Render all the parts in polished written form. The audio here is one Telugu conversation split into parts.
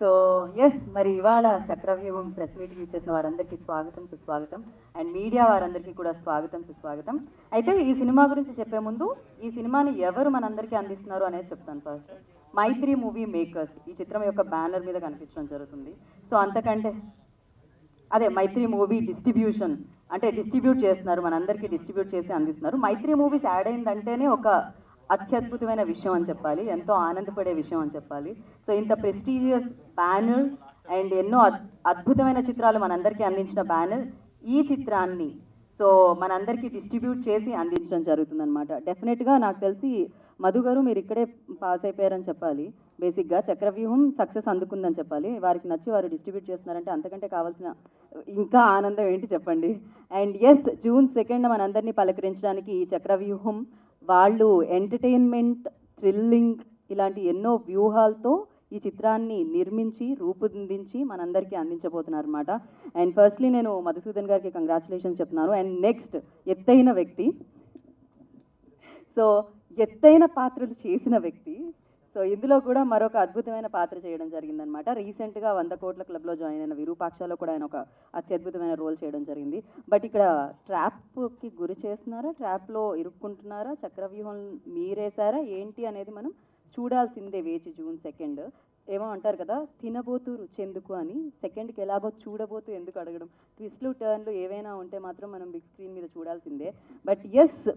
సో ఎస్, మరి ఇవాళ చక్రవ్యూహం ప్రెస్ మీట్కి ఇచ్చేసిన వారందరికీ స్వాగతం సుస్వాగతం, అండ్ మీడియా వారందరికీ కూడా స్వాగతం సుస్వాగతం. అయితే ఈ సినిమా గురించి చెప్పే ముందు ఈ సినిమాని ఎవరు మనందరికీ అందిస్తున్నారు అనేది చెప్తాను. ఫస్ట్ మైత్రి మూవీ మేకర్స్ ఈ చిత్రం యొక్క బ్యానర్ మీద కనిపించడం జరుగుతుంది. సో అంతకంటే అదే మైత్రి మూవీ డిస్ట్రిబ్యూషన్, అంటే డిస్ట్రిబ్యూట్ చేస్తున్నారు, మనందరికీ డిస్ట్రిబ్యూట్ చేసి అందిస్తున్నారు. మైత్రి మూవీస్ యాడ్ అయిందంటేనే ఒక అత్యద్భుతమైన విషయం అని చెప్పాలి, ఎంతో ఆనందపడే విషయం అని చెప్పాలి. సో ఇంత ప్రెస్టీజియస్ బ్యానర్ అండ్ ఎన్నో అద్భుతమైన చిత్రాలు మనందరికీ అందించిన బ్యానర్ ఈ చిత్రాన్ని సో మనందరికీ డిస్ట్రిబ్యూట్ చేసి అందించడం జరుగుతుందన్నమాట. డెఫినెట్గా నాకు తెలిసి మధు గారు మీరు ఇక్కడే పాస్ అయిపోయారని చెప్పాలి. బేసిక్గా చక్రవ్యూహం సక్సెస్ అందుకుందని చెప్పాలి. వారికి నచ్చి వారు డిస్ట్రిబ్యూట్ చేస్తున్నారంటే అంతకంటే కావాల్సిన ఇంకా ఆనందం ఏంటి చెప్పండి. అండ్ ఎస్, June 2 మనందరినీ పలకరించడానికి ఈ చక్రవ్యూహం వాళ్ళు ఎంటర్టైన్మెంట్, థ్రిల్లింగ్ ఇలాంటి ఎన్నో వ్యూహాలతో ఈ చిత్రాన్ని నిర్మించి రూపొందించి మనందరికీ అందించబోతున్నారు అనమాట. అండ్ ఫస్ట్లీ నేను మధుసూదన్ గారికి కంగ్రాచులేషన్స్ చెప్తున్నాను. అండ్ నెక్స్ట్ ఎత్తైన వ్యక్తి, సో ఎత్తైన పాత్రలు చేసిన వ్యక్తి, సో ఇందులో కూడా మరొక అద్భుతమైన పాత్ర చేయడం జరిగిందనమాట. రీసెంట్గా 100 కోట్ల క్లబ్లో జాయిన్ అయిన విరూపాక్షలో కూడా ఆయన ఒక అత్యద్భుతమైన రోల్ చేయడం జరిగింది. బట్ ఇక్కడ ట్రాప్కి గురి చేస్తున్నారా, ట్రాప్లో ఇరుక్కుంటున్నారా, చక్రవ్యూహం మీరేసారా ఏంటి అనేది మనం చూడాల్సిందే వేచి June 2. ఏమో అంటారు కదా, తినబోతూ రుచెందుకు అని, సెకండ్కి ఎలాగో చూడబోతూ ఎందుకు అడగడం, ట్విస్ట్లు టర్న్లు ఏవైనా ఉంటే మాత్రం మనం బిగ్ స్క్రీన్ మీద చూడాల్సిందే. బట్ ఎస్,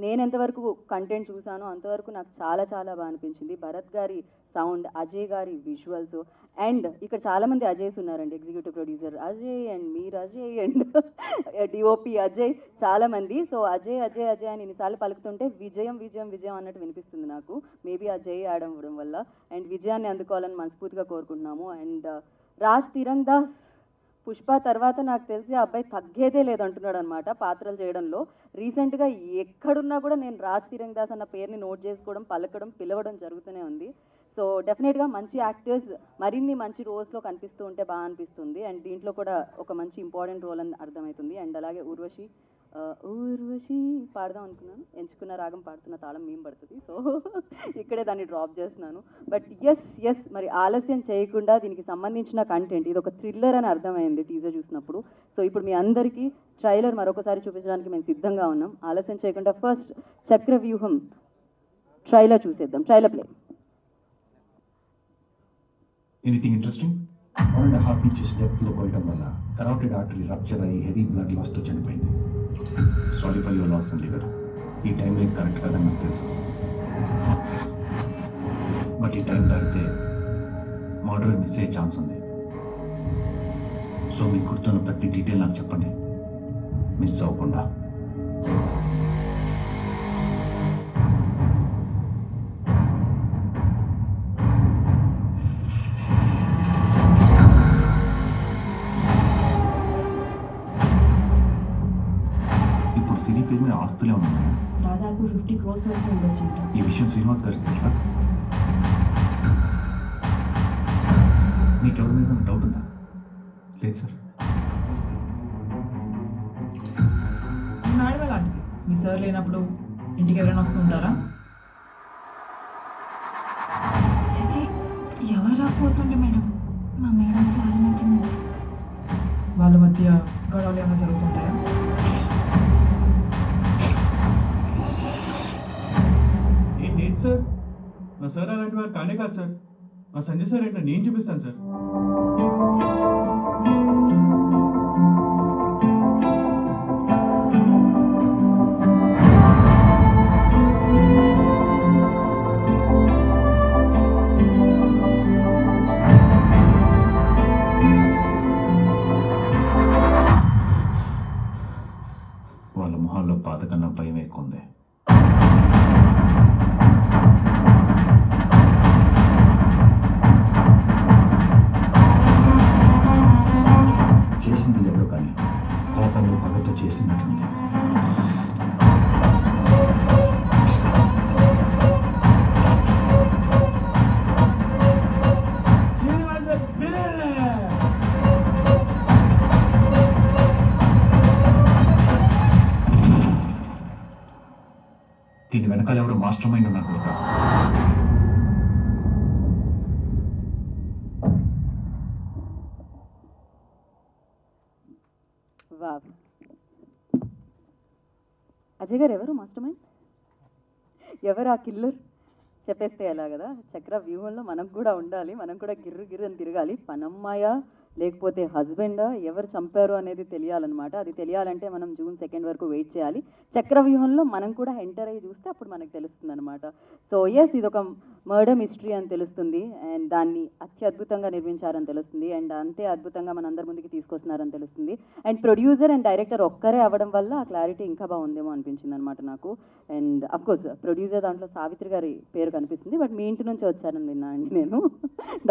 నేను ఎంతవరకు కంటెంట్ చూసానో అంతవరకు నాకు చాలా చాలా బాగా అనిపించింది. భరత్ గారి సౌండ్, అజయ్ గారి విజువల్స్, అండ్ ఇక్కడ చాలామంది అజయ్స్ ఉన్నారండి. Executive producer Ajay and Mir Ajay and DOP Ajay, చాలామంది. సో అజయ్ అజయ్ అజయ్ అని ఇన్నిసార్లు పలుకుతుంటే విజయం విజయం విజయం అన్నట్టు వినిపిస్తుంది నాకు. మేబీ అజయ్ యాడ్ అవ్వడం వల్ల. అండ్ విజయాన్ని అందుకోవాలని మనస్ఫూర్తిగా కోరుకుంటున్నాము. అండ్ రాజ్ తిరంగ్ దాస్ పుష్ప తర్వాత నాకు తెలిసి ఆ అబ్బాయి తగ్గేదే లేదంటున్నాడు అనమాట పాత్రలు చేయడంలో. రీసెంట్గా ఎక్కడున్నా కూడా నేను రాజ్ తిరంగ్ దాస్ అన్న పేరుని నోట్ చేసుకోవడం, పలకడం, పిలవడం జరుగుతూనే ఉంది. సో డెఫినెట్గా మంచి యాక్టర్స్ మరిన్ని మంచి రోల్స్లో కనిపిస్తూ ఉంటే బాగా అనిపిస్తుంది. అండ్ దీంట్లో కూడా ఒక మంచి ఇంపార్టెంట్ రోల్ అని అర్థమవుతుంది. అండ్ అలాగే ఊర్వశి పాడదాం అనుకున్నాను, ఎంచుకున్న రాగం పాడుతున్న తాళం మేము పడుతుంది. సో ఇక్కడే దాన్ని డ్రాప్ చేస్తున్నాను. బట్ ఎస్ మరి ఆలస్యం చేయకుండా దీనికి సంబంధించిన కంటెంట్, ఇది ఒక థ్రిల్లర్ అని అర్థమైంది టీజర్ చూసినప్పుడు. సో ఇప్పుడు మీ అందరికీ ట్రైలర్ మరొకసారి చూపించడానికి మేము సిద్ధంగా ఉన్నాం. ఆలస్యం చేయకుండా ఫస్ట్ చక్రవ్యూహం ట్రైలర్ చూసేద్దాం. Trailer play. Anything interesting? 1.5 inches depth లో కొయ్యడం వల్ల కరోటిడ్ ఆర్టరీ రప్చర్ అయ్యి హెవీ బ్లడ్ లాస్ తో చనిపోయింది. సారీ ఫర్ యువర్ లాస్ అండి గారు. ఈ టైం లైన్ కరెక్ట్ కాదని నాకు తెలుసు, బట్ ఈ టైం దాటితే మర్డర్ మిస్ అయ్యే ఛాన్స్ ఉంది. సో మీకు గుర్తున్న ప్రతి డీటెయిల్ నాకు చెప్పండి, మిస్ అవ్వకుండా. ఇప్పుడు సిరి పేరు మీద ఆస్తులు ఏమైనా ఉన్నాయా? దాదాపు 50 crores వరకు ఉండొచ్చు. ఈ విషయం శ్రీనివాస్ గారికి తెలుసా? మీకు ఎవరి మీద డౌట్ ఉందా? లేదు సార్. మేడం లాంటిది మీ సార్ లేనప్పుడు ఇంటికి ఎవరైనా వస్తుంటారా? చిచి ఎవరు రాకపోతుండే మేడం, మా మేడం చాలా మంచి మంచి. వాళ్ళ మధ్య గొడవలు ఏమైనా జరుగుతుంటాయా? లేదు సార్, మా సార్ అలాంటి వారు కానే కాదు సార్. మా సంజయ్ సార్ ఏంటో నేను చూపిస్తాను సార్. వాళ్ళ మొహాల్లో బాధ కన్నా భయం ఎక్కువ ఉంది. చేసింది ఎవరో కానీ కోపంలో పగతో చేసినట్లుంది. దీని వెనకాల ఎవరో మాస్టర్ మైండ్ ఉన్నారు కదా. వావ్. అజయ్ గారు ఎవరు మాస్టర్ మైండ్? ఎవరు ఆ కిల్లర్? చెప్పేస్తే ఎలా కదా. చక్ర వ్యూహంలో మనం కూడా ఉండాలి, మనం కూడా గిర్రు గిర్రు అని తిరగాలి. పనమ్మాయ లేకపోతే హస్బెండా, ఎవరు చంపారు అనేది తెలియాలన్నమాట. అది తెలియాలంటే మనం June 2 వరకు వెయిట్ చేయాలి. చక్ర వ్యూహంలో మనం కూడా ఎంటర్ అయ్యి చూస్తే అప్పుడు మనకు తెలుస్తుంది అనమాట. సో ఎస్, ఇది ఒక మర్డర్ మిస్టరీ అని తెలుస్తుంది, అండ్ దాన్ని అత్యద్భుతంగా నిర్మించారని తెలుస్తుంది, అండ్ అంతే అద్భుతంగా మన అందరి ముందుకి తీసుకొస్తున్నారని తెలుస్తుంది. అండ్ ప్రొడ్యూసర్ అండ్ డైరెక్టర్ ఒక్కరే అవ్వడం వల్ల ఆ క్లారిటీ ఇంకా బాగుందేమో అనిపించింది అనమాట నాకు. అండ్ అఫ్కోర్స్ ప్రొడ్యూసర్ దాంట్లో సావిత్రి గారి పేరు కనిపిస్తుంది, బట్ మీ ఇంటి నుంచి వచ్చారని విన్నా అండి నేను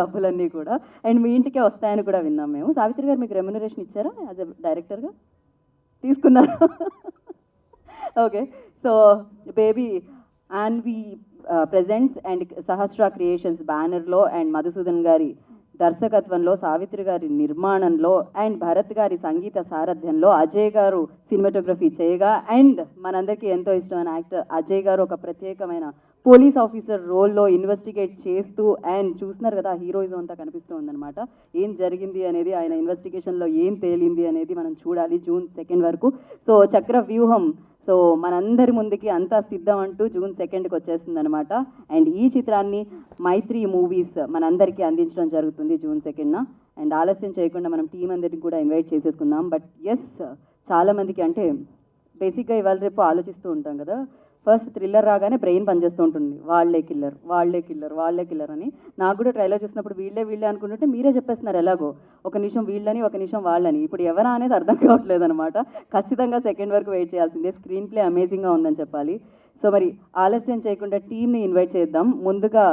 డబ్బులన్నీ కూడా, అండ్ మీ ఇంటికే వస్తాయని కూడా విన్నాం మేము. సావిత్రి గారు మీకు రెమ్యునరేషన్ ఇచ్చారా యాజ్ ఎ డైరెక్టర్గా? తీసుకున్నారా? Okay. So baby Anvi presents and Sahasra creations బ్యానర్లో అండ్ మధుసూదన్ గారి దర్శకత్వంలో, సావిత్రి గారి నిర్మాణంలో అండ్ భరత్ గారి సంగీత సారథ్యంలో అజయ్ గారు సినిమాటోగ్రఫీ చేయగా, అండ్ మనందరికీ ఎంతో ఇష్టమైన యాక్టర్ అజయ్ గారు ఒక ప్రత్యేకమైన పోలీస్ ఆఫీసర్ రోల్లో ఇన్వెస్టిగేట్ చేస్తూ, అండ్ చూస్తున్నారు కదా హీరోయిజం అంతా కనిపిస్తూ ఉందన్నమాట. ఏం జరిగింది అనేది, ఆయన ఇన్వెస్టిగేషన్లో ఏం తేలింది అనేది మనం చూడాలి June 2 వరకు. సో చక్ర వ్యూహం సో మనందరి ముందుకి అంతా సిద్ధం అంటూ June 2కి వచ్చేస్తుంది అనమాట. అండ్ ఈ చిత్రాన్ని మైత్రి మూవీస్ మనందరికీ అందించడం జరుగుతుంది June 2న. అండ్ ఆలస్యం చేయకుండా మనం టీం అందరినీ కూడా ఇన్వైట్ చేసేసుకుందాం. బట్ ఎస్, చాలామందికి అంటే బేసిక్గా ఇవాళ రేపు ఆలోచిస్తూ ఉంటాం కదా, ఫస్ట్ థ్రిల్లర్ రాగానే బ్రెయిన్ పనిచేస్తూ ఉంటుంది, వాళ్ళే కిల్లర్ వాళ్ళే కిల్లర్ వాళ్ళే కిల్లర్ అని. నాకు కూడా ట్రైలర్ చూసినప్పుడు వీళ్ళే అనుకుంటుంటే మీరే చెప్పేస్తున్నారు ఎలాగో, ఒక నిమిషం వీళ్ళని ఒక నిమిషం వాళ్ళని, ఇప్పుడు ఎవరా అనేది అర్థం కావట్లేదు అనమాట. ఖచ్చితంగా 2 వరకు వెయిట్ చేయాల్సిందే. స్క్రీన్ ప్లే అమేజింగ్గా ఉందని చెప్పాలి. సో మరి ఆలస్యం చేయకుండా టీమ్ని ఇన్వైట్ చేద్దాం. ముందుగా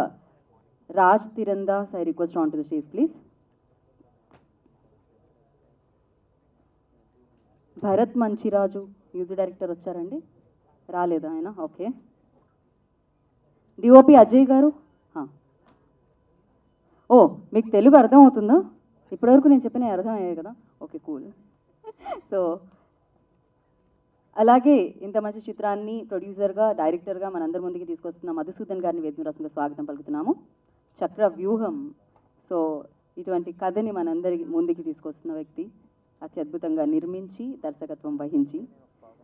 Raj Tirandas, I request on to the stage please. Bharat Manchiraju music director వచ్చారండి, రాలేదు ఆయన. ఓకే. డిఓపి అజయ్ గారు. ఓ, మీకు తెలుగు అర్థం అవుతుందా? ఇప్పటివరకు నేను చెప్పిన అర్థం అయ్యాయి కదా. Okay, cool. సో అలాగే ఇంత మంచి చిత్రాన్ని ప్రొడ్యూసర్గా డైరెక్టర్గా మనందరి ముందుకి తీసుకొస్తున్న మధుసూదన్ గారిని వేదికరాసంగా స్వాగతం పలుకుతున్నాము. చక్ర వ్యూహం, సో ఇటువంటి కథని మనందరి ముందుకి తీసుకొస్తున్న వ్యక్తి, అత్యద్భుతంగా నిర్మించి దర్శకత్వం వహించి.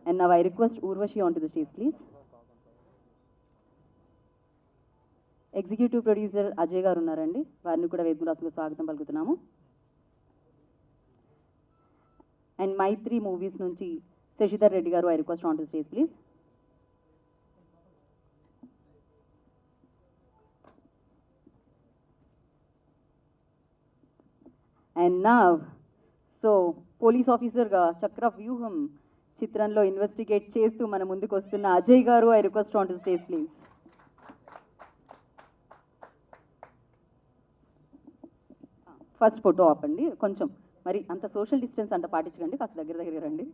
And now I request Urvashi onto the stage, please. Executive producer Ajay గారు ఉన్నారండి, వారిని కూడా వేదికరాసంగా స్వాగతం పలుకుతున్నాము. అండ్ మైత్రి మూవీస్ నుంచి శశిధర్ రెడ్డి గారు, I request on to stage please. And నా సో పోలీస్ ఆఫీసర్గా చక్ర వ్యూహం చిత్రంలో ఇన్వెస్టిగేట్ చేస్తూ మన ముందుకు వస్తున్న అజయ్ గారు, I request on to stage please. First photo ఆపండి కొంచెం, మరి అంత సోషల్ డిస్టెన్స్ అంత పాటించకండి, కాస్త దగ్గర రండి.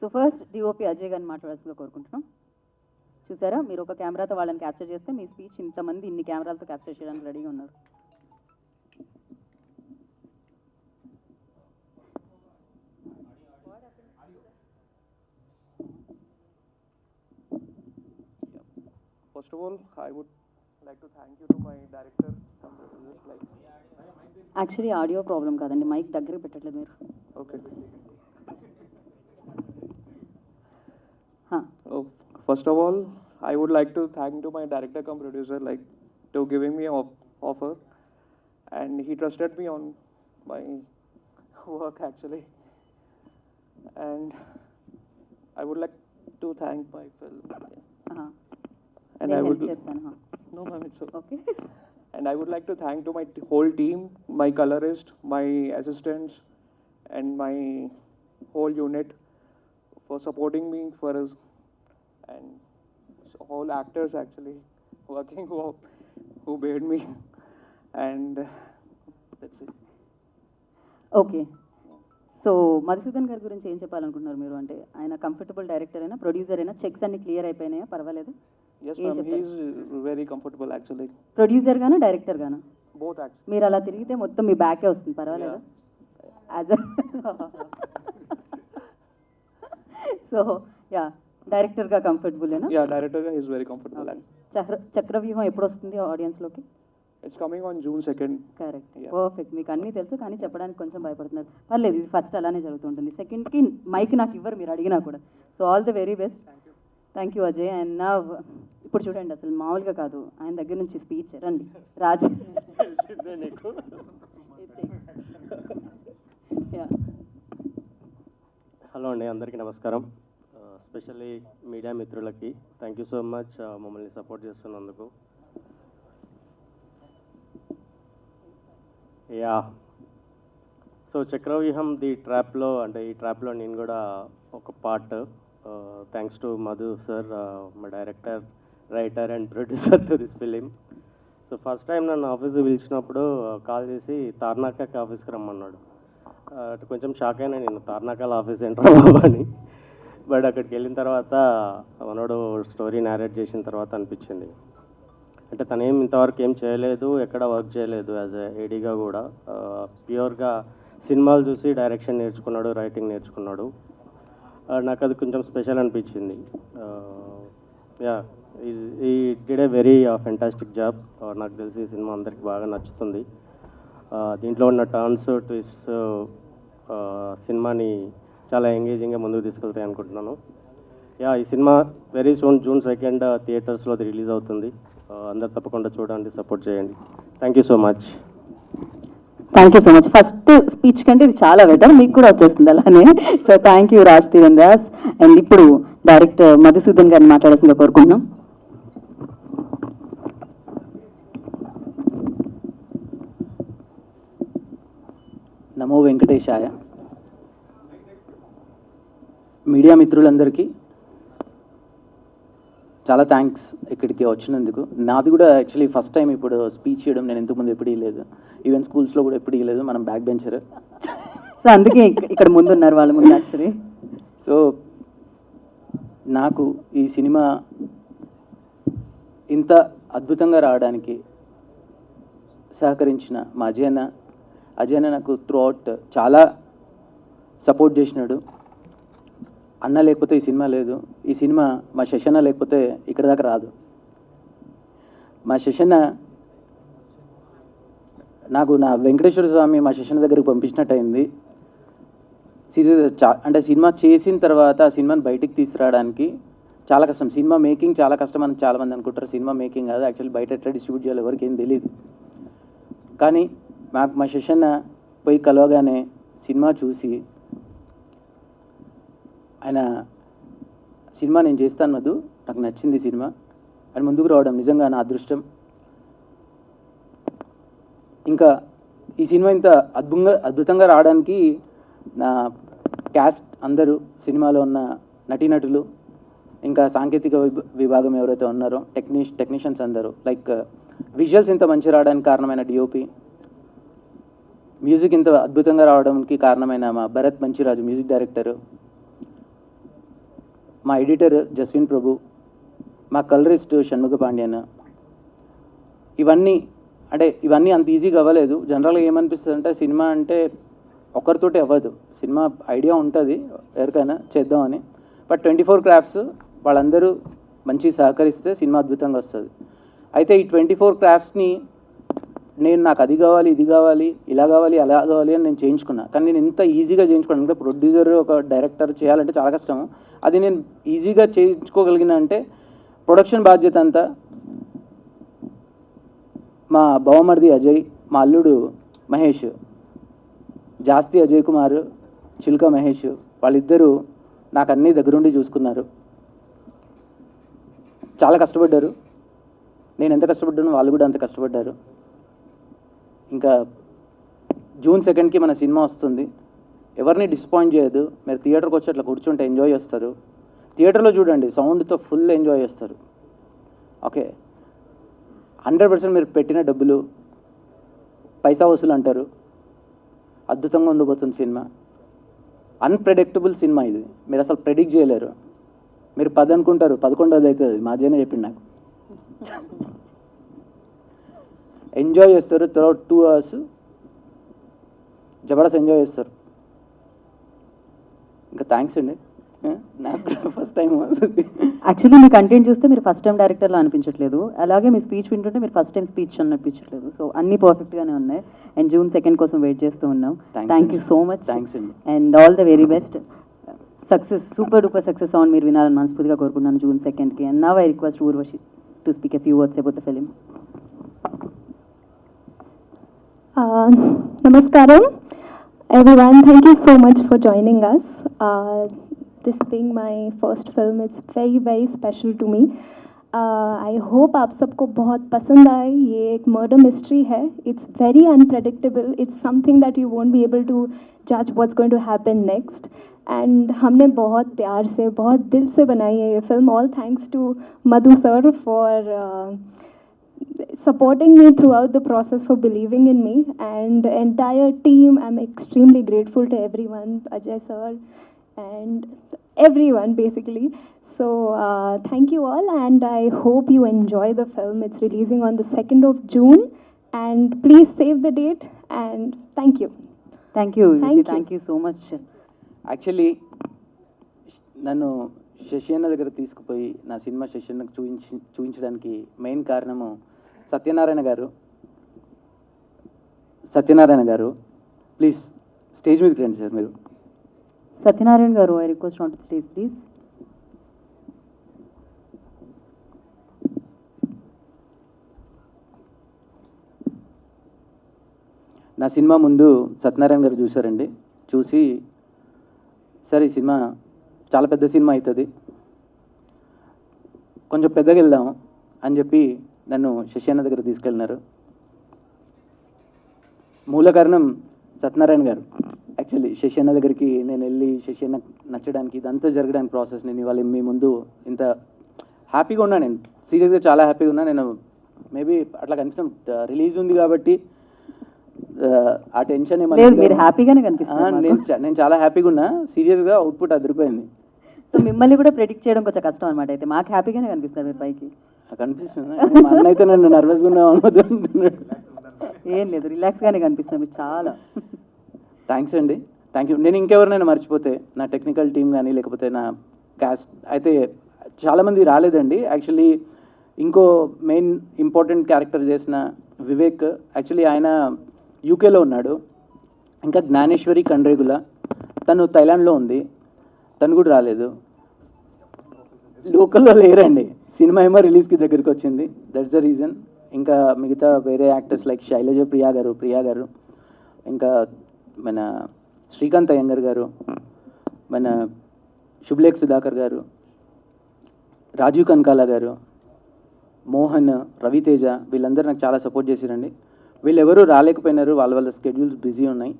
సో ఫస్ట్ డిఓపి అజయ్ గారిని మాట్లాడాల్సిందిగా కోరుకుంటున్నాం. చూసారా, మీరు ఒక కెమెరాతో వాళ్ళని క్యాప్చర్ చేస్తే మీ స్పీచ్ ఇంతమంది ఇన్ని కెమెరాలతో క్యాప్చర్ చేయడానికి రెడీగా ఉన్నారు. First of all, I would like to thank you to my director. Actually audio problem కాదండి, మైక్ దగ్గర పెట్టట్లేదు మీరు. Okay. Huh. Oh, first of all, I would like to thank to my director cum producer to giving me an offer, and he trusted me on my work actually, and I would like to thank my film. And I would no ma'am, it's okay. And I would like to thank to my whole team, my colorist, my assistants, and my whole unit for supporting me for us, and all actors actually working who paid me, and that's it. Okay, so Madhusudan గారి గురించి ఏం చెప్పాలనుకుంటున్నారు మీరు? అంటే ఆయన కంఫర్టబుల్ డైరెక్టర్ అయినా, ప్రొడ్యూసర్ అయినా, చెక్స్ అన్ని క్లియర్ అయిపోయినాయా? పర్వాలేదు? Yes ma'am, he is very comfortable actually. Producer Gaana, director Gaana? Both actually. మీరు అలా తిరిగితే మొత్తం మీ బ్యాకే వస్తుంది, పర్వాలేదు? సో యా, డైరెక్టర్గా కంఫర్టబుల్నా? Yeah, director is very comfortable. Chakravyuham ఎప్పుడు వస్తుంది ఆడియన్స్లోకి? It's coming on June 2nd. Correct, Yeah. Perfect. మీకు అన్నీ తెలుసు కానీ చెప్పడానికి కొంచెం భయపడుతున్నారు. పర్లేదు, ఇది ఫస్ట్ అలానే జరుగుతుంటుంది. సెకండ్కి మైక్ నాకు ఇవ్వరు మీరు అడిగినా కూడా. So all the very best. Thank you Ajay. And నా ఇప్పుడు చూడండి, అసలు మామూలుగా కాదు, ఆయన దగ్గర నుంచి స్పీచ్. రండి రాజ్. హలో అండి, అందరికీ నమస్కారం. స్పెషల్లీ మీడియా మిత్రులకి థ్యాంక్ యూ సో మచ్ మమ్మల్ని సపోర్ట్ చేస్తున్నందుకు. యా, సో చక్రవ్యూహం ది ట్రాప్లో, అంటే ఈ ట్రాప్లో నేను కూడా ఒక part. Thanks to Madhu sir, మా director, writer and producer to this film. So first time నన్ను ఆఫీస్కి పిలిచినప్పుడు కాల్ చేసి తార్నాకాకి ఆఫీస్కి రమ్మన్నాడు. కొంచెం షాక్ అయినా నేను, తార్నాకాల ఆఫీస్ ఏంట్రా బాబు అని. బట్ అక్కడికి వెళ్ళిన తర్వాత మనోడు స్టోరీ నేరేట్ చేసిన తర్వాత అనిపించింది, అంటే తనేం ఇంతవరకు ఏం చేయలేదు, ఎక్కడ వర్క్ చేయలేదు యాజ్ ఎ ఏడీగా కూడా. ప్యూర్గా సినిమాలు చూసి డైరెక్షన్ నేర్చుకున్నాడు, రైటింగ్ నేర్చుకున్నాడు. నాకు అది కొంచెం స్పెషల్ అనిపించింది. యా, ఈ did a very fantastic job. నాకు తెలిసి ఈ సినిమా అందరికి బాగా నచ్చుతుంది. దీంట్లో ఉన్న టర్న్స్, ట్విస్ట్ సినిమాని చాలా ఎంగేజింగ్గా ముందుకు తీసుకెళ్తాయి అనుకుంటున్నాను. యా, ఈ cinema very soon June 2nd థియేటర్స్లో అది రిలీజ్ అవుతుంది. అందరు తప్పకుండా చూడండి, సపోర్ట్ చేయండి. Thank you so much. Thank you so much. First speech కంటే ఇది చాలా బెటర్, మీకు కూడా వచ్చేస్తుంది అలానే. So thank you Raj Tirandas. And ఇప్పుడు డైరెక్టర్ మధుసూదన్ గారిని మాట్లాడాల్సిందిగా కోరుకుంటున్నాం. నమో వెంకటేశాయ. మీడియా మిత్రులందరికీ చాలా థ్యాంక్స్ ఇక్కడికి వచ్చినందుకు. నాది కూడా యాక్చువల్లీ ఫస్ట్ టైం ఇప్పుడు స్పీచ్ చేయడం. నేను ఇంతకుముందు ఎప్పుడు ఇవ్వలేదు, ఈవెన్ స్కూల్స్లో కూడా ఎప్పుడు ఇవ్వలేదు. మనం బ్యాక్ బెంచర్, సో అందుకే ఇక్కడ ముందు ఉన్నారు వాళ్ళ ముందు యాక్చువల్లీ. సో నాకు ఈ సినిమా ఇంత అద్భుతంగా రావడానికి సహకరించిన మా అజయన్న నాకు త్రూ అవుట్ చాలా సపోర్ట్ చేసినాడు. అన్న లేకపోతే ఈ సినిమా లేదు, ఈ సినిమా మా శశన్న లేకపోతే ఇక్కడ దాకా రాదు. మా శశన్న నాకు నా వెంకటేశ్వర స్వామి మా శశన్న దగ్గరికి పంపించినట్టు అయింది. సీరియస్ అంటే సినిమా చేసిన తర్వాత ఆ సినిమాని బయటికి తీసుకురావడానికి చాలా కష్టం. సినిమా మేకింగ్ చాలా కష్టం అని చాలామంది అనుకుంటారు. సినిమా మేకింగ్ కాదు, యాక్చువల్లీ బయట ఎట్లా డిస్ట్రిబ్యూట్ చేయాలి ఎవరికి ఏం తెలియదు. కానీ మాకు మా శశన్న పోయి కలవగానే సినిమా చూసి ఆయన సినిమా నేను చేస్తాను మధు, నాకు నచ్చింది సినిమా అని ముందుకు రావడం నిజంగా నా అదృష్టం. ఇంకా ఈ సినిమా ఇంత అద్భుతంగా రావడానికి నా క్యాస్ట్ అందరూ, సినిమాలో ఉన్న నటీనటులు, ఇంకా సాంకేతిక విభాగం ఎవరైతే ఉన్నారో టెక్నీషియన్స్ అందరూ, లైక్ విజువల్స్ ఇంత మంచి రావడానికి కారణమైన డిఓపి, మ్యూజిక్ ఇంత అద్భుతంగా రావడానికి కారణమైన మా భరత్ మంచిరాజు మ్యూజిక్ డైరెక్టరు, మా ఎడిటర్ జస్విన్ ప్రభు, మా కలరిస్ట్ షణ్ముఖ పాండ్యన్. ఇవన్నీ అంత ఈజీగా అవ్వలేదు. జనరల్గా ఏమనిపిస్తుంది అంటే సినిమా అంటే ఒకరితోటి అవ్వదు. సినిమా ఐడియా ఉంటుంది ఎవరికైనా చేద్దామని, బట్ 24 క్రాఫ్ట్స్ వాళ్ళందరూ మంచి సహకరిస్తే సినిమా అద్భుతంగా వస్తుంది. అయితే ఈ 24 క్రాఫ్ట్స్ని నాకు అది కావాలి, ఇది కావాలి, ఇలా కావాలి, అలా కావాలి అని నేను చేయించుకున్నా. కానీ నేను ఇంత ఈజీగా చేయించుకున్నాను అంటే ప్రొడ్యూసర్, ఒక డైరెక్టర్ చేయాలంటే చాలా కష్టం. అది నేను ఈజీగా చేయించుకోగలిగిన అంటే ప్రొడక్షన్ బాధ్యత అంతా మా బావమరిది అజయ్, మా అల్లుడు మహేష్, జాస్తి అజయ్ కుమార్, చిల్క మహేష్, వాళ్ళిద్దరూ నాకు అన్నీ దగ్గరుండి చూసుకున్నారు. చాలా కష్టపడ్డారు. నేను ఎంత కష్టపడ్డానో వాళ్ళు కూడా అంత కష్టపడ్డారు. ఇంకా జూన్ 2కి మన సినిమా వస్తుంది. ఎవరిని డిసప్పాయింట్ చేయదు. మీరు థియేటర్కి వచ్చి అట్లా కూర్చుంటే ఎంజాయ్ చేస్తారు. థియేటర్లో చూడండి, సౌండ్తో ఫుల్ ఎంజాయ్ చేస్తారు. ఓకే, 100% మీరు పెట్టిన డబ్బులు పైసా వసూలు అంటారు. అద్భుతంగా ఉండబోతుంది సినిమా. అన్ప్రెడిక్టబుల్ సినిమా ఇది. మీరు అసలు ప్రెడిక్ట్ చేయలేరు. మీరు 10 అనుకుంటారు, 11 అవుతుంది. మా జనే చెప్పింది నాకు. ఎంజాయ్ చేస్తారు. త్రూఅవుట్ 2 hours జబర్దస్త్ ఎంజాయ్ చేస్తారు. ఇంకా థ్యాంక్స్ అండి. నాకు కూడా ఫస్ట్ టైం. యాక్చువల్లీ మీ కంటెంట్ చూస్తే మీరు ఫస్ట్ టైం డైరెక్టర్లో అనిపించట్లేదు, అలాగే మీ స్పీచ్ వింటుంటే మీరు ఫస్ట్ టైం స్పీచ్ అనిపించట్లేదు. సో అన్నీ పర్ఫెక్ట్గానే ఉన్నాయి. అండ్ June 2 కోసం వెయిట్ చేస్తూ ఉన్నాం. Thank you so much. Thanks అండి. And all the very best. Success, super duper success sound మీరు వినాలని మనస్ఫూర్తిగా కోరుకుంటున్నాను June 2కి. And now I request Urvashi to speak a few words about the film. Namaskaram, everyone. Thank you so much for joining us. This being my first film, it's very very special to me. I hope आप सबको बहुत पसंद आए. ये एक murder mystery है. It's very unpredictable. It's something that you won't be able to judge what's going to happen next. And हमने बहुत प्यार से, बहुत दिल से बनाई है ये film. All thanks to Madhu sir for supporting me throughout the process, for believing in me, and the entire team. I'm extremely grateful to everyone, Ajay sir and everyone basically. So thank you all, and I hope you enjoy the film. It's releasing on the 2nd of June, and please save the date, and thank you. Thank you so much. Actually నన్ను శశి అన్న దగ్గర తీసుకుపోయి నా సినిమా శశి అన్నకు చూపించడానికి మెయిన్ కారణము సత్యనారాయణ గారు. ప్లీజ్ స్టేజ్ మీదకి రండి సార్. మీరు సత్యనారాయణ గారు, I request on to stage please. నా సినిమా ముందు సత్యనారాయణ గారు చూశారండి. చూసి సరే ఈ సినిమా చాలా పెద్ద సినిమా అవుతుంది, కొంచెం పెద్దగా వెళ్దాం అని చెప్పి నన్ను శశి అన్న దగ్గర తీసుకెళ్ళినారు. మూల కారణం సత్యనారాయణ గారు. యాక్చువల్లీ శశి అన్న దగ్గరికి నేను వెళ్ళి శశి అన్న నచ్చడానికి ఇదంతా జరగడానికి ప్రాసెస్ నేను ఇవాళ మీ ముందు ఇంత హ్యాపీగా ఉన్నా. నేను సీరియస్గా చాలా హ్యాపీగా ఉన్నా. నేను మేబీ అట్లా కనిపిస్తాం, రిలీజ్ ఉంది కాబట్టి ఆ టెన్షన్ మీరు హ్యాపీగానే కనిపిస్తుంది. నేను చాలా హ్యాపీగా ఉన్నా. సీరియస్గా అవుట్పుట్ అదిరిపోయింది. సో మిమ్మల్ని కూడా ప్రెడిక్ట్ చేయడం కొంచెం కష్టం అనమాట. అయితే మాకు హ్యాపీగానే కనిపిస్తారు మీరు పైకి. కనిపిస్తుంది. మా అన్న అయితే నన్ను నర్వస్గా ఉన్నా అనుకుంటున్నాడు. ఏం లేదు, రిలాక్స్గానే కనిపిస్తుంది మీరు చాలా. థ్యాంక్స్ అండి. Thank you. నేను ఇంకెవరినైనా మర్చిపోతే నా టెక్నికల్ టీం కానీ లేకపోతే నా క్యాస్ట్ అయితే చాలామంది రాలేదండి. యాక్చువల్లీ ఇంకో మెయిన్ ఇంపార్టెంట్ క్యారెక్టర్ చేసిన వివేక్, యాక్చువల్లీ ఆయన యూకేలో ఉన్నాడు. ఇంకా జ్ఞానేశ్వరి కండ్రేగుల, తను థైలాండ్లో ఉంది, తను కూడా రాలేదు. లోకల్లో లేరండి. సినిమా ఏమో రిలీజ్కి దగ్గరికి వచ్చింది, దట్స్ ద రీజన్. ఇంకా మిగతా వేరే యాక్టర్స్ లైక్ శైలజ ప్రియా గారు, ఇంకా మన శ్రీకాంత్ అయ్యంగర్ గారు, మన శుభ్లేఖ్ సుధాకర్ గారు, రాజీవ్ కనకాల గారు, మోహన్, రవితేజ, వీళ్ళందరూ నాకు చాలా సపోర్ట్ చేశారండి. వీళ్ళెవరూ రాలేకపోయినారు, వాళ్ళ స్కెడ్యూల్స్ బిజీ ఉన్నాయి.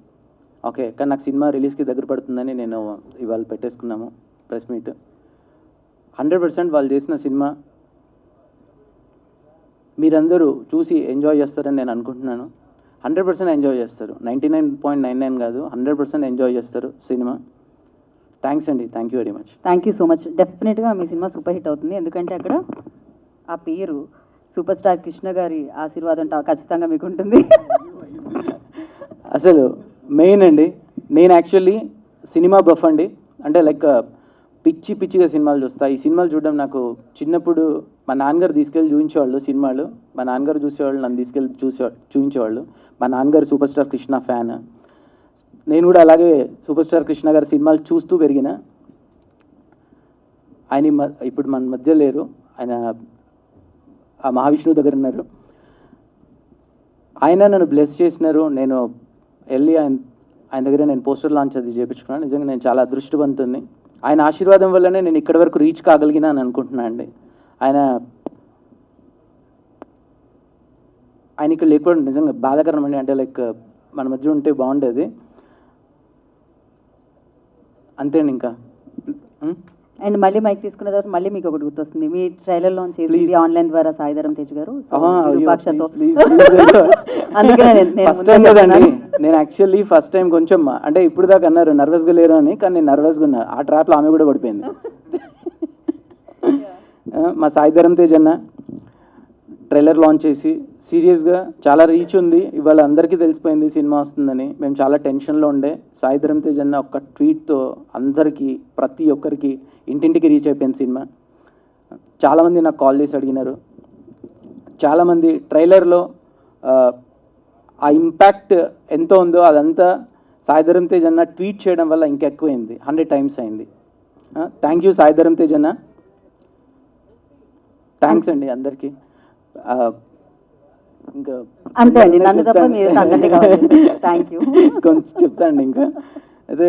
ఓకే, కానీ నాకు సినిమా రిలీజ్కి దగ్గర పడుతుందని నేను ఇవాళ పెట్టేసుకున్నాము ప్రెస్ మీట్. 100% వాళ్ళు చేసిన సినిమా మీరందరూ చూసి ఎంజాయ్ చేస్తారని నేను అనుకుంటున్నాను. 100% ఎంజాయ్ చేస్తారు. 99.99 కాదు, 100% ఎంజాయ్ చేస్తారు సినిమా. థ్యాంక్స్ అండి, thank you very much. Thank you so much. డెఫినెట్గా మీ సినిమా సూపర్ హిట్ అవుతుంది, ఎందుకంటే అక్కడ ఆ పేరు సూపర్ స్టార్ కృష్ణ గారి ఆశీర్వాదం ఖచ్చితంగా మీకు ఉంటుంది. అసలు మెయిన్ అండి, నేను యాక్చువల్లీ సినిమా బఫ్ అండి. అంటే లైక్ పిచ్చిగా సినిమాలు చూస్తా. ఈ సినిమాలు చూడడం నాకు చిన్నప్పుడు మా నాన్నగారు తీసుకెళ్ళి చూపించేవాళ్ళు సినిమాలు. మా నాన్నగారు చూసేవాళ్ళు, నన్ను తీసుకెళ్ళి చూపించేవాళ్ళు. మా నాన్నగారు సూపర్ స్టార్ కృష్ణ ఫ్యాన్. నేను కూడా అలాగే సూపర్ స్టార్ కృష్ణ గారి సినిమాలు చూస్తూ పెరిగిన. ఆయన ఇప్పుడు మన మధ్య లేరు, ఆయన ఆ మహావిష్ణువు దగ్గర ఉన్నారు. ఆయన నన్ను బ్లెస్ చేసినారు. నేను వెళ్ళి ఆయన దగ్గర నేను పోస్టర్ లాంచ్ అది చేయించుకున్నాను. నిజంగా నేను చాలా అదృష్టవంతుని. ఆయన ఆశీర్వాదం వల్లనే నేను ఇక్కడి వరకు రీచ్ కాగలిగినా అని అనుకుంటున్నాను అండి. ఆయన ఇక్కడ లేకపోవడం నిజంగా బాధాకరం అండి. అంటే లైక్ మన మధ్య ఉంటే బాగుండేది. అంతే అండి. ఇంకా అండ్ మళ్ళీ మైక్ తీసుకున్న తర్వాత మళ్ళీ మీకు ఒకటి గుర్తొస్తుంది, మీ ట్రైలర్ లాంచ్ చేసింది ఆన్లైన్ ద్వారా సాయిధరం తేజ్ గారు విరూపాక్షతో. అందుకే ఫస్ట్ టైం కదండి. నేను యాక్చువల్లీ ఫస్ట్ టైం కొంచెం అంటే ఇప్పుడు దాకా అన్నారు నర్వస్గా లేరు అని, కానీ నేను నర్వస్గా ఉన్నా. ఆ ట్రాప్లో ఆమె కూడా పడిపోయింది. మా సాయిధరం తేజ్ అన్న ట్రైలర్ లాంచ్ చేసి సీరియస్గా చాలా రీచ్ ఉంది. ఇవాళ అందరికీ తెలిసిపోయింది సినిమా వస్తుందని. మేము చాలా టెన్షన్లో ఉండే. సాయిధరం తేజ్ అన్న ఒక ట్వీట్తో అందరికీ, ప్రతి ఒక్కరికి ఇంటింటికి రీచ్ అయిపోయింది సినిమా. చాలామంది నాకు కాల్ చేసి అడిగినారు. చాలామంది ట్రైలర్లో ఆ ఇంపాక్ట్ ఎంతో ఉందో అదంతా సాయిధరం తేజ్ అన్న ట్వీట్ చేయడం వల్ల ఇంకెక్కువైంది, 100 times అయింది. థ్యాంక్ యూ సాయిధరం తేజ్ అన్న. థ్యాంక్స్ అండి అందరికీ. ఇంకా అంతే అండి, నన్ను తప్ప మీరు అందరినీ కావాలి. Thank you. కొంచెం చెప్తాండి ఇంకా. అదే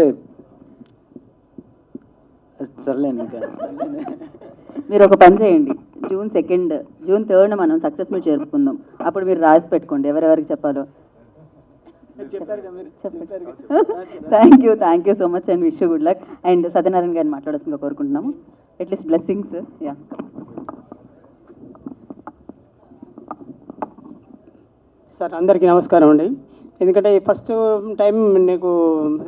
సర్లేండి. ఇంకా మీరు ఒక పని చేయండి, June 2nd, June 3rd మనం సక్సెస్ మీట్ జరుపుకుందాం. అప్పుడు మీరు రాసి పెట్టుకోండి ఎవరెవరికి చెప్పాలో. Thank you so much and wish you good luck. And Satyanarayana గారిని మాట్లాడాల్సిందిగా కోరుకుంటున్నాము. At least blessings. యా సార్, అందరికీ నమస్కారం అండి. ఎందుకంటే ఫస్ట్ టైం నీకు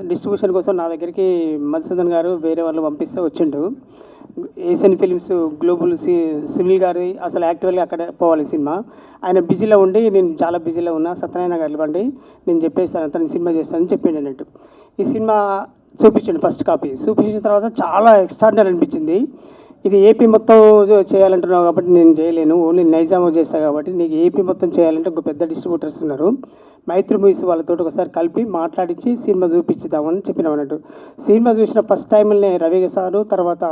డిస్ట్రిబ్యూషన్ కోసం నా దగ్గరికి మధుసూదన్ గారు వేరే వాళ్ళు పంపిస్తే వచ్చిండు. ఏషియన్ ఫిలిమ్స్ గ్లోబల్ సునీల్ గారి అసలు యాక్చువల్గా అక్కడ పోవాలి సినిమా. ఆయన బిజీలో ఉండి నేను చాలా బిజీలో ఉన్నా, సత్యనారాయణ గారు ఇవ్వండి నేను చెప్పేస్తాను, అతను సినిమా చేస్తానని చెప్పిండు అన్నట్టు. ఈ సినిమా చూపించండి ఫస్ట్ కాపీ. చూపించిన తర్వాత చాలా ఎక్స్ట్రాడినరీ అనిపించింది. ఇది ఏపీ మొత్తం చేయాలంటున్నావు కాబట్టి నేను చేయలేను, ఓన్లీ నైజామో చేస్తాను కాబట్టి నీకు ఏపీ మొత్తం చేయాలంటే ఒక పెద్ద డిస్ట్రిబ్యూటర్స్ ఉన్నారు, మైత్రి మూవీస్ వాళ్ళతో ఒకసారి కలిపి మాట్లాడించి సినిమా చూపించుదామని చెప్పినాం అన్నట్టు. సినిమా చూసిన ఫస్ట్ టైంలోనే రవి సారు, తర్వాత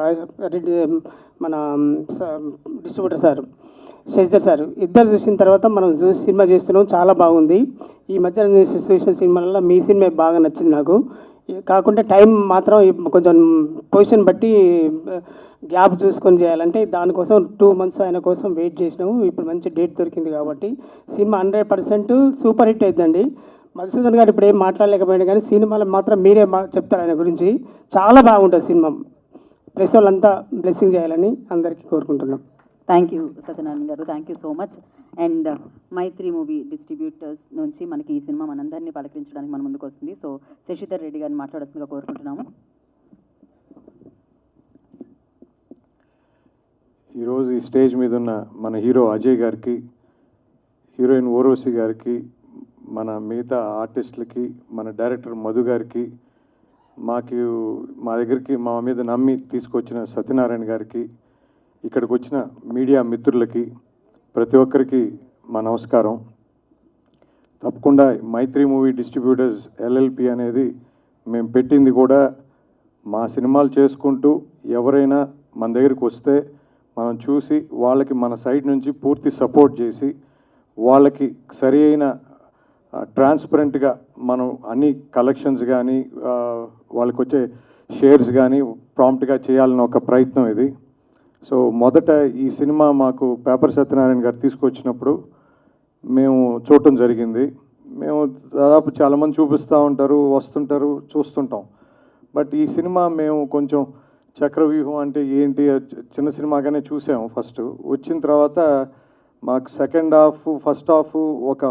మన డిస్ట్రిబ్యూటర్ సారు శశిధర్ సారు ఇద్దరు చూసిన తర్వాత మనం చూసి సినిమా చేస్తున్నాం. చాలా బాగుంది. ఈ మధ్య చూసిన సినిమాలలో మీ సినిమా బాగా నచ్చింది నాకు. కాకుండా టైం మాత్రం కొంచెం పొజిషన్ బట్టి గ్యాప్ చూసుకొని చేయాలంటే దానికోసం 2 months ఆయన కోసం వెయిట్ చేసినాము. ఇప్పుడు మంచి డేట్ దొరికింది కాబట్టి సినిమా 100% సూపర్ హిట్ అవుతుందండి. మధుసూదన్ గారు ఇప్పుడు ఏం మాట్లాడలేకపోయాడు, కానీ సినిమాలో మాత్రం మీరే చెప్తారు ఆయన గురించి. చాలా బాగుంటుంది సినిమా. ప్రెస్ వాళ్ళంతా బ్లెస్సింగ్ చేయాలని అందరికీ కోరుకుంటున్నాం. Thank you Satyanarayana garu, thank you so much. And Mythri movie distributors నుంచి మనకి ఈ సినిమా మనందరినీ పలకరించడానికి మన ముందుకు వస్తుంది. సో శశిధర్ రెడ్డి గారిని మాట్లాడాల్సిందిగా కోరుకుంటున్నాము. ఈరోజు ఈ స్టేజ్ మీద ఉన్న మన హీరో అజయ్ గారికి, హీరోయిన్ ఓర్వశి గారికి, మన మిగతా ఆర్టిస్టులకి, మన డైరెక్టర్ మధు గారికి, మా దగ్గరికి మా మీద నమ్మి తీసుకొచ్చిన సత్యనారాయణ గారికి, ఇక్కడికి వచ్చిన మీడియా మిత్రులకి, ప్రతి ఒక్కరికి మా నమస్కారం. తప్పకుండా మైత్రి మూవీ డిస్ట్రిబ్యూటర్స్ LLP అనేది మేము పెట్టింది కూడా మా సినిమాలు చేసుకుంటూ ఎవరైనా మన దగ్గరికి వస్తే మనం చూసి వాళ్ళకి మన సైడ్ నుంచి పూర్తి సపోర్ట్ చేసి వాళ్ళకి సరి అయిన ట్రాన్స్పరెంట్గా మనం అన్ని కలెక్షన్స్ కానీ వాళ్ళకి వచ్చే షేర్స్ కానీ ప్రాంప్ట్గా చేయాలని ఒక ప్రయత్నం ఇది. సో మొదట ఈ సినిమా మాకు పేపర్ సత్యనారాయణ గారు తీసుకొచ్చినప్పుడు మేము చూడటం జరిగింది. మేము దాదాపు చాలామంది చూపిస్తూ ఉంటారు, వస్తుంటారు, చూస్తుంటాం. బట్ ఈ సినిమా మేము కొంచెం చక్రవ్యూహం అంటే ఏంటి చిన్న సినిమాగానే చూసాము. ఫస్ట్ వచ్చిన తర్వాత మాకు సెకండ్ హాఫ్ ఫస్ట్ హాఫ్ ఒక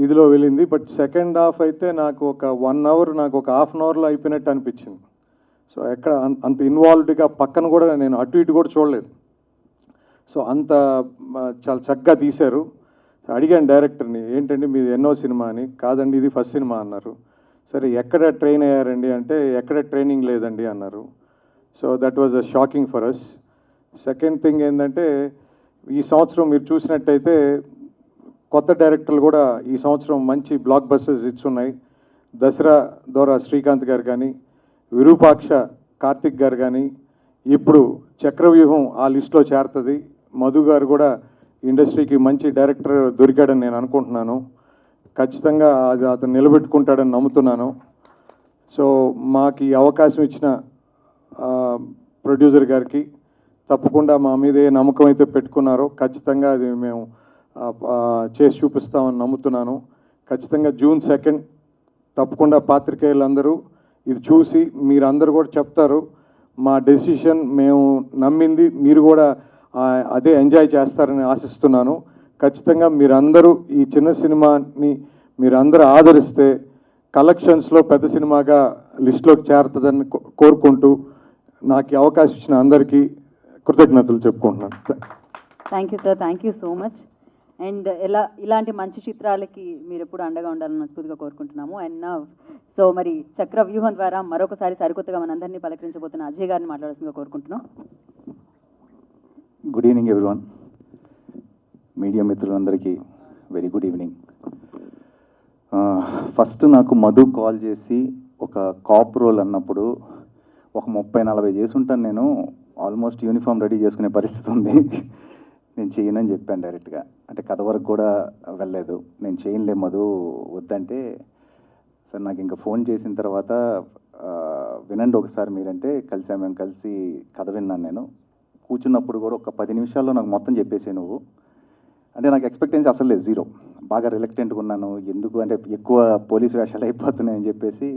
ఇదిలో వెళ్ళింది. బట్ సెకండ్ హాఫ్ అయితే నాకు ఒక 1 అవర్, నాకు ఒక హాఫ్ అన్ అవర్లో అయిపోయినట్టు అనిపించింది. సో ఎక్కడ అంత ఇన్వాల్వ్డ్గా పక్కన కూడా నేను అటు ఇటు కూడా చూడలేదు. సో అంత చాలా చక్కగా తీశారు. అడిగాను డైరెక్టర్ని, ఏంటండి మీది ఎన్నో సినిమా అని. కాదండి ఇది ఫస్ట్ సినిమా అన్నారు. సరే ఎక్కడ ట్రైన్ అయ్యారండి అంటే ఎక్కడ ట్రైనింగ్ లేదండి అన్నారు. So that was a shocking for us. Second thing ఏంటంటే ఈ సంవత్సరం మీరు చూసినట్టయితే కొత్త డైరెక్టర్లు కూడా ఈ సంవత్సరం మంచి బ్లాక్ బస్టర్స్ ఇచ్చున్నాయి. దసరా ద్వారా శ్రీకాంత్ గారు కానీ, విరూపాక్ష కార్తిక్ గారు కానీ, ఇప్పుడు చక్రవ్యూహం ఆ లిస్టులో చేరుతుంది. మధు గారు కూడా ఇండస్ట్రీకి మంచి డైరెక్టర్ దొరికాడని నేను అనుకుంటున్నాను. ఖచ్చితంగా అది అతను నిలబెట్టుకుంటాడని నమ్ముతున్నాను. సో మాకు ఈ అవకాశం ఇచ్చిన ప్రొడ్యూసర్ గారికి తప్పకుండా మా మీద ఏ నమ్మకం అయితే పెట్టుకున్నారో ఖచ్చితంగా అది మేము చేసి చూపిస్తామని నమ్ముతున్నాను. ఖచ్చితంగా June 2 తప్పకుండా పాత్రికేయులందరూ ఇది చూసి మీరందరూ కూడా చెప్తారు మా డెసిషన్ మేము నమ్మింది మీరు కూడా అదే ఎంజాయ్ చేస్తారని ఆశిస్తున్నాను. ఖచ్చితంగా మీరందరూ ఈ చిన్న సినిమాని మీరందరూ ఆదరిస్తే కలెక్షన్స్లో పెద్ద సినిమాగా లిస్టులోకి చేరుతుందని కోరుకుంటూ నాకు ఈ అవకాశం ఇచ్చిన అందరికీ కృతజ్ఞతలు చెప్పుకుంటున్నాను. Thank you sir, thank you so much. And ఇలాంటి మంచి చిత్రాలకి మీరు ఎప్పుడు అండగా ఉండాలని మనస్ఫూర్తిగా కోరుకుంటున్నాము. అండ్ సో మరి చక్ర వ్యూహం ద్వారా మరొకసారి సరికొత్తగా మనందరినీ పలకరించబోతున్న అజయ్ గారిని మాట్లాడాల్సిందిగా కోరుకుంటున్నాం. Good evening everyone. మీడియా మిత్రులందరికీ వెరీ గుడ్ ఈవినింగ్. ఫస్ట్ నాకు మధు కాల్ చేసి ఒక కాప్ రోల్ అన్నప్పుడు ఒక 30-40 చేసి ఉంటాను. నేను ఆల్మోస్ట్ యూనిఫామ్ రెడీ చేసుకునే పరిస్థితి ఉంది. నేను చేయనని చెప్పాను డైరెక్ట్గా. అంటే కథ వరకు కూడా వెళ్ళలేదు. నేను చేయనులే మధు వద్దంటే, సార్ నాకు ఇంకా ఫోన్ చేసిన తర్వాత వినండి ఒకసారి మీరంటే మేము కలిసి కథ విన్నాను. నేను కూర్చున్నప్పుడు కూడా ఒక 10 నిమిషాల్లో నాకు మొత్తం చెప్పేసే నువ్వు అంటే నాకు ఎక్స్పెక్టెన్సీ అసలు లేదు, జీరో. బాగా రిలక్టెంట్గా ఉన్నాను. ఎందుకు అంటే ఎక్కువ పోలీసు వేషాలు అయిపోతున్నాయని చెప్పేసి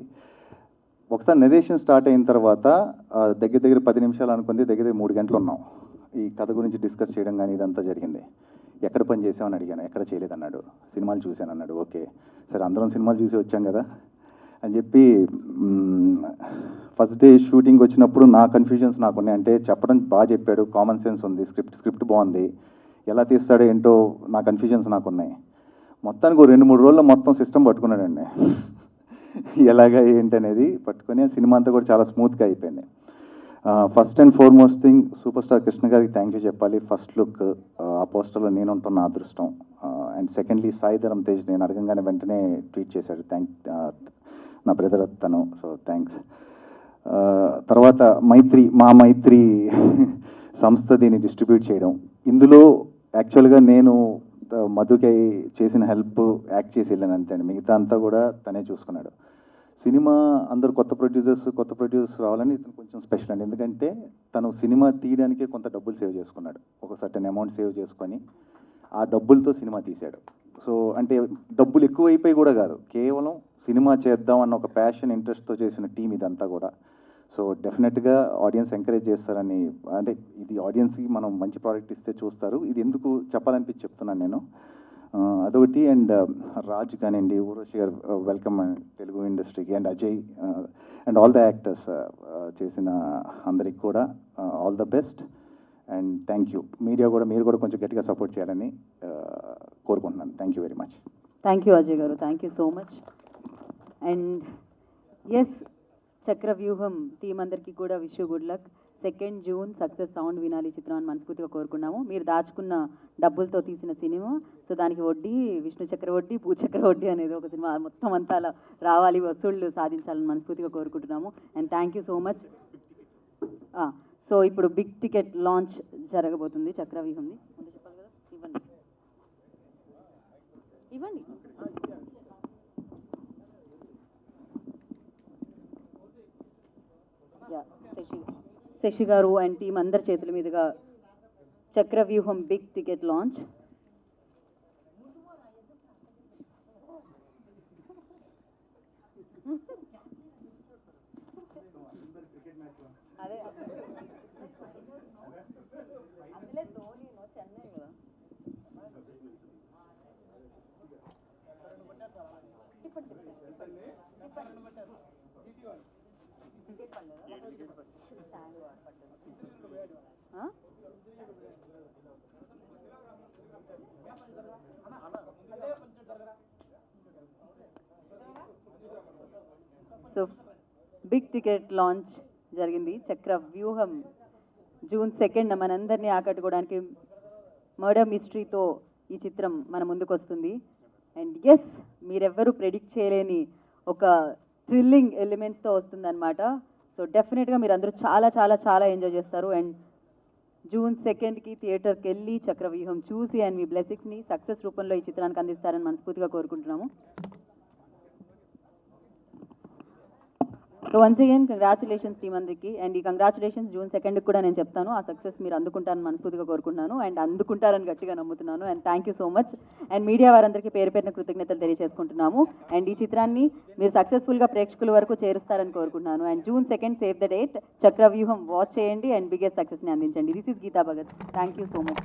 ఒకసారి నెరేషన్ స్టార్ట్ అయిన తర్వాత దగ్గర 10 నిమిషాలు అనుకుంది, దగ్గర 3 గంటలు ఉన్నాం ఈ కథ గురించి డిస్కస్ చేయడం. కానీ ఇదంతా జరిగింది. ఎక్కడ పని చేసామని అడిగాను, ఎక్కడ చేయలేదన్నాడు. సినిమాలు చూశాను అన్నాడు. ఓకే సరే అందరం సినిమాలు చూసి వచ్చాం కదా అని చెప్పి ఫస్ట్ డే షూటింగ్ వచ్చినప్పుడు నా కన్ఫ్యూజన్స్ నాకున్నాయి. అంటే చెప్పడం బాగా చెప్పాడు, కామన్ సెన్స్ ఉంది, స్క్రిప్ట్ బాగుంది, ఎలా తీస్తాడో ఏంటో నా కన్ఫ్యూజన్స్ నాకున్నాయి. మొత్తానికి 2-3 రోజుల్లో మొత్తం సిస్టమ్ పట్టుకున్నాడండి. ఎలాగా ఏంటనేది పట్టుకొని ఆ సినిమా అంతా కూడా చాలా స్మూత్గా అయిపోయింది. First and foremost thing super star Krishna గారికి థ్యాంక్ యూ చెప్పాలి. ఫస్ట్ లుక్ ఆ పోస్టర్లో నేను ఉంటున్న అదృష్టం. అండ్ సెకండ్లీ సాయి ధరమ్ తేజ్ నేను అడగంగానే వెంటనే ట్వీట్ చేశాడు, నా బ్రదర్ తను, సో థ్యాంక్స్. తర్వాత మా మైత్రి సంస్థ దీన్ని డిస్ట్రిబ్యూట్ చేయడం. ఇందులో యాక్చువల్గా నేను మధుకై చేసిన హెల్ప్ యాక్ట్ చేసి వెళ్ళాను అంతే అండి. మిగతా అంతా కూడా తనే చూసుకున్నాడు. సినిమా అందరు కొత్త ప్రొడ్యూసర్స్ రావాలని ఇతను కొంచెం స్పెషల్ అండి. ఎందుకంటే తను సినిమా తీయడానికే కొంత డబ్బులు సేవ్ చేసుకున్నాడు. ఒక సర్టెన్ అమౌంట్ సేవ్ చేసుకొని ఆ డబ్బులతో సినిమా తీశాడు. సో అంటే డబ్బులు ఎక్కువైపోయి కూడా కాదు, కేవలం సినిమా చేద్దాం అన్న ఒక ప్యాషన్, ఇంట్రెస్ట్తో చేసిన టీం ఇదంతా కూడా. సో డెఫినెట్గా ఆడియన్స్ ఎంకరేజ్ చేస్తారని, అంటే ఇది ఆడియన్స్కి మనం మంచి ప్రోడక్ట్ ఇస్తే చూస్తారు. ఇది ఎందుకు చెప్పాలనిపించి చెప్తున్నాను నేను, అదొకటి. అండ్ రాజ్ కానివ్వండి, ఊర్వశి గారు వెల్కమ్ తెలుగు ఇండస్ట్రీకి, and Ajay and all the actors చేసిన అందరికి కూడా all the best and thank you. Media కూడా మీరు కూడా కొంచెం గట్టిగా సపోర్ట్ చేయాలని కోరుకుంటున్నాను. Thank you very much. Thank you Ajay garu, thank you so much. And yes, Chakravyuham team అందరికీ కూడా wish you good luck. 2 June success sound వినాలి చిత్రాన్ని మనస్ఫూర్తిగా కోరుకున్నాము. మీరు దాచుకున్న డబ్బులతో తీసిన సినిమా, సో దానికి వడ్డీ, విష్ణు చక్ర వడ్డీ, భూచక్ర వడ్డీ అనేది ఒక సినిమా మొత్తం అంతా అలా రావాలి, వసూళ్ళు సాధించాలని మనస్ఫూర్తిగా కోరుకుంటున్నాము. And thank you so much. So ఇప్పుడు బిగ్ టికెట్ లాంచ్ జరగబోతుంది చక్ర వ్యూహంది. చెప్పాలి కదా, ఇవ్వండి ఇవ్వండి. శశి గారు అండ్ టీం అందరి చేతుల మీదుగా చక్ర వ్యూహం బిగ్ టికెట్ లాంచ్. అదే అందులో ధోని చెన్నై కదా. సో బిగ్ టికెట్ లాంచ్ జరిగింది. చక్ర వ్యూహం జూన్ 2న మనందరినీ ఆకట్టుకోవడానికి మర్డర్ మిస్టరీతో ఈ చిత్రం మన ముందుకు వస్తుంది. అండ్ ఎస్, మీరెవ్వరూ ప్రెడిక్ట్ చేయలేని ఒక థ్రిల్లింగ్ ఎలిమెంట్స్తో వస్తుందన్నమాట. సో డెఫినెట్గా మీరు అందరూ చాలా చాలా చాలా ఎంజాయ్ చేస్తారు. అండ్ జూన్ 2కి థియేటర్కి వెళ్ళి చక్రవ్యూహం చూసి అండ్ మీ బ్లెస్సింగ్స్ని సక్సెస్ రూపంలో ఈ చిత్రానికి అందిస్తారని మనస్ఫూర్తిగా కోరుకుంటున్నాము. So once again congratulations team అందరికీ. అండ్ ఈ కంగ్రాచులేషన్స్ జూన్ 2కి కూడా నేను చెప్తాను. ఆ సక్సెస్ మీరు అందుకుంటారని మనస్ఫూర్తిగా కోరుకుంటున్నాను అండ్ అందుకుంటారని గట్టిగా నమ్ముతున్నాను. And thank you so much. And media వారందరికీ పేరు పేరున కృతజ్ఞతలు తెలియజేసుకుంటున్నాము. అండ్ ఈ చిత్రాన్ని మీరు సక్సెస్ఫుల్గా ప్రేక్షకుల వరకు చేరుస్తారని కోరుకుంటున్నాను. And June 2 save the date. Chakravyuham watch చేయండి అండ్ బిగ్గెస్ట్ సక్సెస్ని అందించండి. This is Geeta Bhagat. Thank you so much.